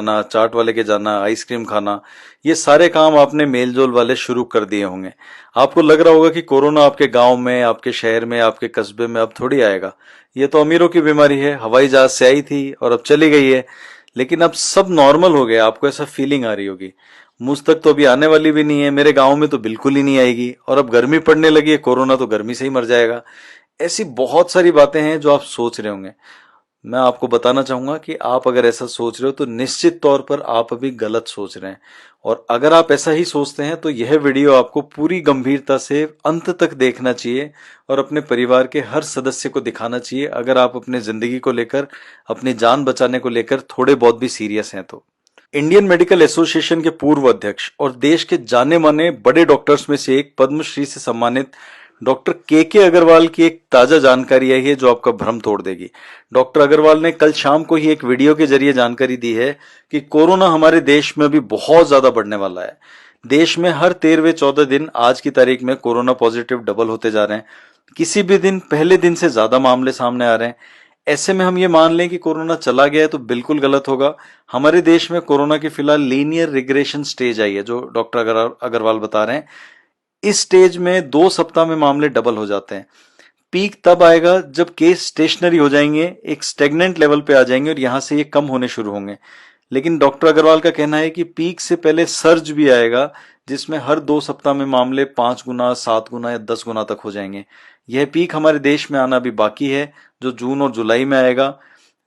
अपना चाट वाले के जाना, आइसक्रीम खाना, ये सारे काम आपने मेलजोल वाले शुरू कर दिए होंगे। आपको लग रहा होगा कि कोरोना आपके गांव में, आपके शहर में, आपके कस्बे में अब थोड़ी आएगा, ये तो अमीरों की बीमारी है, हवाई जहाज से आई थी और अब चली गई है। लेकिन अब सब नॉर्मल हो गया, आपको ऐसा फीलिंग आ रही होगी। मुझ तक तो अभी आने वाली भी नहीं है, मेरे गांव में तो बिल्कुल ही नहीं आएगी, और अब गर्मी पड़ने लगी है, कोरोना तो गर्मी से ही मर जाएगा। ऐसी बहुत सारी बातें हैं जो आप सोच रहे होंगे। मैं आपको बताना चाहूंगा कि आप अगर ऐसा सोच रहे हो तो निश्चित तौर पर आप अभी गलत सोच रहे हैं। और अगर आप ऐसा ही सोचते हैं तो यह वीडियो आपको पूरी गंभीरता से अंत तक देखना चाहिए और अपने परिवार के हर सदस्य को दिखाना चाहिए, अगर आप अपने जिंदगी को लेकर, अपनी जान बचाने को लेकर थोड़े बहुत भी सीरियस हैं तो। इंडियन मेडिकल एसोसिएशन के पूर्व अध्यक्ष और देश के जाने माने बड़े डॉक्टर्स में से एक, पद्मश्री से सम्मानित डॉक्टर के अग्रवाल की एक ताजा जानकारी आई है जो आपका भ्रम तोड़ देगी। डॉक्टर अग्रवाल ने कल शाम को ही एक वीडियो के जरिए जानकारी दी है कि कोरोना हमारे देश में अभी बहुत ज्यादा बढ़ने वाला है। देश में हर 13वें 14 दिन आज की तारीख में कोरोना पॉजिटिव डबल होते जा रहे हैं। किसी भी दिन पहले दिन से ज्यादा मामले सामने आ रहे हैं। ऐसे में हम ये मान लें कि कोरोना चला गया है तो बिल्कुल गलत होगा। हमारे देश में कोरोना की फिलहाल लीनियर रिग्रेशन स्टेज आई है, जो डॉक्टर अग्रवाल बता रहे हैं। इस स्टेज में 2 सप्ताह में मामले डबल हो जाते हैं। पीक तब आएगा जब केस स्टेशनरी हो जाएंगे, एक स्टेगनेंट लेवल पे आ जाएंगे और यहां से ये कम होने शुरू होंगे। लेकिन डॉक्टर अग्रवाल का कहना है कि पीक से पहले सर्ज भी आएगा, जिसमें हर 2 सप्ताह में मामले 5 गुना, 7 गुना या 10 गुना तक हो जाएंगे। यह पीक हमारे देश में आना अभी बाकी है, जो जून और जुलाई में आएगा।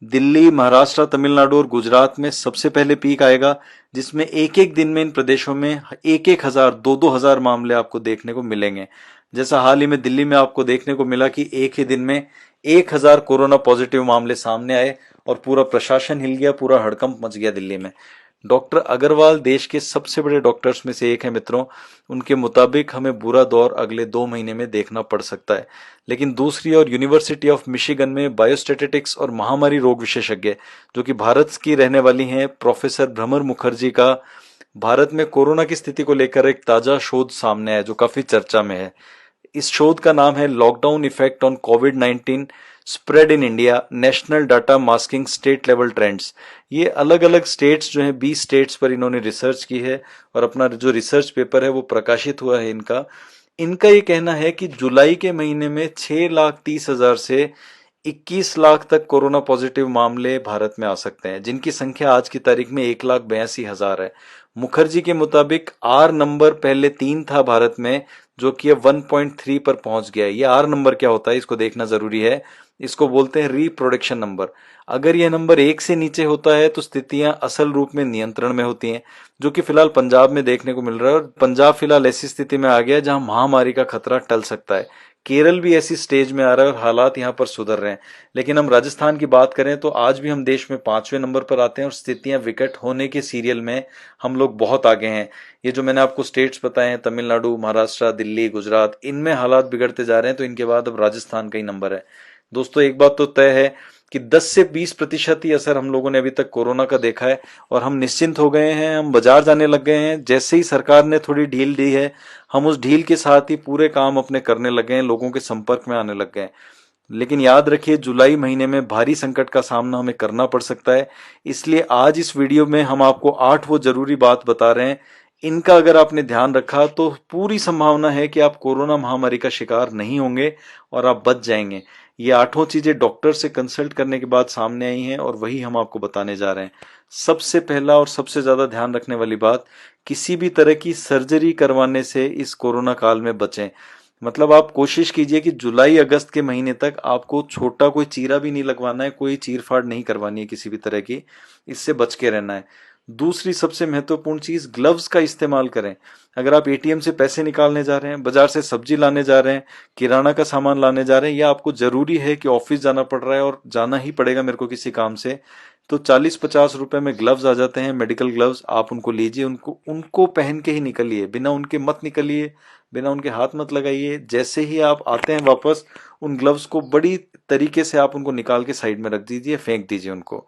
दिल्ली, महाराष्ट्र, तमिलनाडु और गुजरात में सबसे पहले पीक आएगा, जिसमें एक एक दिन में इन प्रदेशों में 1-1 हजार, 2-2 हजार मामले आपको देखने को मिलेंगे। जैसा हाल ही में दिल्ली में आपको देखने को मिला कि एक ही दिन में 1 हजार कोरोना पॉजिटिव मामले सामने आए और पूरा प्रशासन हिल गया, पूरा हड़कंप मच गया दिल्ली में। डॉक्टर अग्रवाल देश के सबसे बड़े डॉक्टर्स में से एक है मित्रों। उनके मुताबिक हमें बुरा दौर अगले 2 महीने में देखना पड़ सकता है। लेकिन दूसरी ओर यूनिवर्सिटी ऑफ मिशिगन में बायोस्टैटिस्टिक्स और महामारी रोग विशेषज्ञ, जो कि भारत की रहने वाली हैं, प्रोफेसर भ्रमर मुखर्जी का भारत में कोरोना की स्थिति को लेकर एक ताजा शोध सामने है जो काफी चर्चा में है। इस शोध का नाम है lockdown effect on covid spread in India, national data masking state level trends. ये अलग अलग स्टेट्स जो हैं, 20 स्टेट्स पर इन्होंने रिसर्च की है और अपना जो रिसर्च पेपर है वो प्रकाशित हुआ है इनका। इनका ये कहना है कि जुलाई के महीने में 6,30,000 से 21 लाख तक कोरोना पॉजिटिव मामले भारत में आ सकते हैं, जिनकी संख्या आज की तारीख में 1,82,000 है। मुखर्जी के मुताबिक आर नंबर पहले 3 था भारत में, जो कि अब 1.3 पर पहुंच गया है। ये आर नंबर क्या होता है इसको देखना जरूरी है। इसको बोलते हैं रिप्रोडक्शन नंबर। अगर यह नंबर 1 से नीचे होता है तो स्थितियां असल रूप में नियंत्रण में होती हैं, जो कि फिलहाल पंजाब में देखने को मिल रहा है। और पंजाब फिलहाल ऐसी स्थिति में आ गया है जहां महामारी का खतरा टल सकता है। केरल भी ऐसी स्टेज में आ रहा है और हालात यहाँ पर सुधर रहे हैं। लेकिन हम राजस्थान की बात करें तो आज भी हम देश में 5वें नंबर पर आते हैं और स्थितियां विकट होने के सीरियल में हम लोग बहुत आगे हैं। ये जो मैंने आपको स्टेट्स बताए हैं, तमिलनाडु, महाराष्ट्र, दिल्ली, गुजरात, इनमें हालात बिगड़ते जा रहे हैं, तो इनके बाद अब राजस्थान का ही नंबर है। दोस्तों, एक बात तो तय है कि 10 से 20% ही असर हम लोगों ने अभी तक कोरोना का देखा है और हम निश्चिंत हो गए हैं, हम बाजार जाने लग गए हैं। जैसे ही सरकार ने थोड़ी ढील दी है, हम उस ढील के साथ ही पूरे काम अपने करने लग गए हैं, लोगों के संपर्क में आने लग गए हैं। लेकिन याद रखिए, जुलाई महीने में भारी संकट का सामना हमें करना पड़ सकता है। इसलिए आज इस वीडियो में हम आपको 8 वो जरूरी बात बता रहे हैं। इनका अगर आपने ध्यान रखा तो पूरी संभावना है कि आप कोरोना महामारी का शिकार नहीं होंगे और आप बच जाएंगे। ये 8 चीजें डॉक्टर से कंसल्ट करने के बाद सामने आई हैं और वही हम आपको बताने जा रहे हैं। सबसे पहला और सबसे ज्यादा ध्यान रखने वाली बात, किसी भी तरह की सर्जरी करवाने से इस कोरोना काल में बचें। मतलब आप कोशिश कीजिए कि जुलाई अगस्त के महीने तक आपको छोटा कोई चीरा भी नहीं लगवाना है, कोई चीर फाड़ नहीं करवानी है किसी भी तरह की। इससे बच के रहना है। दूसरी सबसे महत्वपूर्ण चीज, ग्लव्स का इस्तेमाल करें। अगर आप एटीएम से पैसे निकालने जा रहे हैं, बाजार से सब्जी लाने जा रहे हैं, किराना का सामान लाने जा रहे हैं, या आपको जरूरी है कि ऑफिस जाना पड़ रहा है और जाना ही पड़ेगा मेरे को किसी काम से, तो 40-50 रुपए में ग्लव्स आ जाते हैं, मेडिकल ग्लव्स। आप उनको लीजिए, उनको उनको पहन के ही निकलिए, बिना उनके मत निकलिए, बिना उनके हाथ मत लगाइए। जैसे ही आप आते हैं वापस, उन ग्लव्स को बड़ी तरीके से आप उनको निकाल के साइड में रख दीजिए, फेंक दीजिए उनको।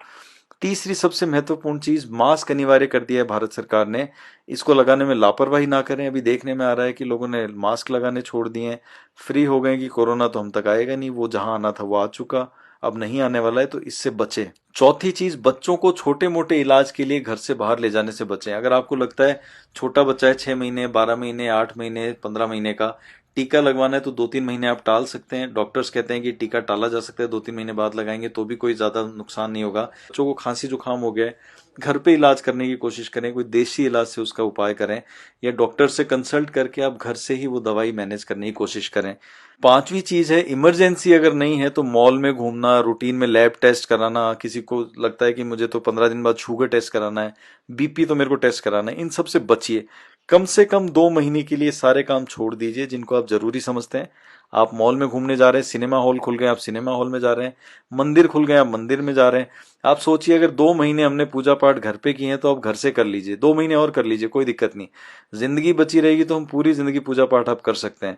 तीसरी सबसे महत्वपूर्ण चीज, मास्क अनिवार्य कर दिया है भारत सरकार ने। इसको लगाने में लापरवाही ना करें। अभी देखने में आ रहा है कि लोगों ने मास्क लगाने छोड़ दिए हैं, फ्री हो गए कि कोरोना तो हम तक आएगा नहीं, वो जहां आना था वो आ चुका, अब नहीं आने वाला है, तो इससे बचें। चौथी चीज, बच्चों को छोटे मोटे इलाज के लिए घर से बाहर ले जाने से बचें। अगर आपको लगता है छोटा बच्चा है, 6 महीने, 12 महीने, 8 महीने, 15 महीने का, टीका लगवाना है तो 2-3 महीने आप टाल सकते हैं। डॉक्टर्स कहते हैं कि टीका टाला जा सकता है, 2-3 महीने बाद लगाएंगे तो भी कोई ज्यादा नुकसान नहीं होगा। बच्चों को खांसी जुकाम हो गया है, घर पे इलाज करने की कोशिश करें, कोई देसी इलाज से उसका उपाय करें, या डॉक्टर से कंसल्ट करके आप घर से ही वो दवाई मैनेज करने की कोशिश करें। पांचवी चीज है, इमरजेंसी अगर नहीं है तो मॉल में घूमना, रूटीन में लैब टेस्ट कराना, किसी को लगता है कि मुझे तो 15 दिन बाद शुगर टेस्ट कराना है, बीपी तो मेरे को टेस्ट कराना है, इन सब से बचिए। कम से कम 2 महीने के लिए सारे काम छोड़ दीजिए जिनको आप जरूरी समझते हैं। आप मॉल में घूमने जा रहे हैं, सिनेमा हॉल खुल गए, आप सिनेमा हॉल में जा रहे हैं, मंदिर खुल गए, आप मंदिर में जा रहे हैं। आप सोचिए, अगर 2 महीने हमने पूजा पाठ घर पे किए हैं तो आप घर से कर लीजिए, 2 महीने और कर लीजिए, कोई दिक्कत नहीं। जिंदगी बची रहेगी तो हम पूरी जिंदगी पूजा पाठ आप कर सकते हैं।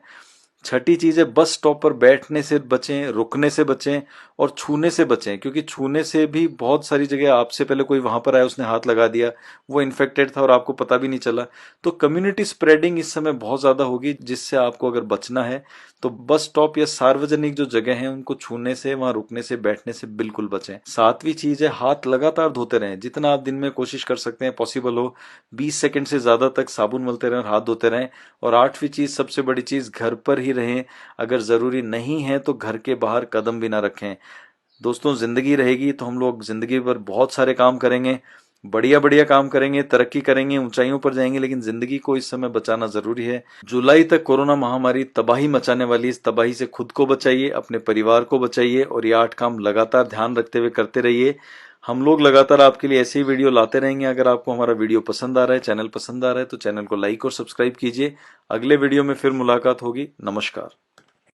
छठी चीज है, बस स्टॉप पर बैठने से बचें, रुकने से बचें और छूने से बचें, क्योंकि छूने से भी बहुत सारी जगह आपसे पहले कोई वहां पर आया, उसने हाथ लगा दिया, वो इन्फेक्टेड था और आपको पता भी नहीं चला। तो कम्युनिटी स्प्रेडिंग इस समय बहुत ज्यादा होगी, जिससे आपको अगर बचना है तो बस स्टॉप या सार्वजनिक जो जगह है उनको छूने से, वहां रुकने से, बैठने से बिल्कुल बचें। सातवीं चीज है, हाथ लगातार धोते रहें, जितना आप दिन में कोशिश कर सकते हैं, पॉसिबल हो 20 सेकंड से ज्यादा तक साबुन मलते रहें और हाथ धोते रहें। और आठवीं चीज, सबसे बड़ी चीज, घर पर ही रहें, अगर जरूरी नहीं है तो घर के बाहर कदम भी ना रखें। दोस्तों, जिंदगी रहेगी तो हम लोग जिंदगी पर बहुत सारे काम करेंगे, बढ़िया बढ़िया काम करेंगे, तरक्की करेंगे, ऊंचाइयों पर जाएंगे, लेकिन जिंदगी को इस समय बचाना जरूरी है। जुलाई तक कोरोना महामारी तबाही मचाने वाली, इस तबाही से खुद को बचाइए, अपने परिवार को बचाइए और ये 8 काम लगातार ध्यान रखते हुए करते रहिए। हम लोग लगातार आपके लिए ऐसे ही वीडियो लाते रहेंगे। अगर आपको हमारा वीडियो पसंद आ रहा है, चैनल पसंद आ रहा है, तो चैनल को लाइक और सब्सक्राइब कीजिए। अगले वीडियो में फिर मुलाकात होगी। नमस्कार।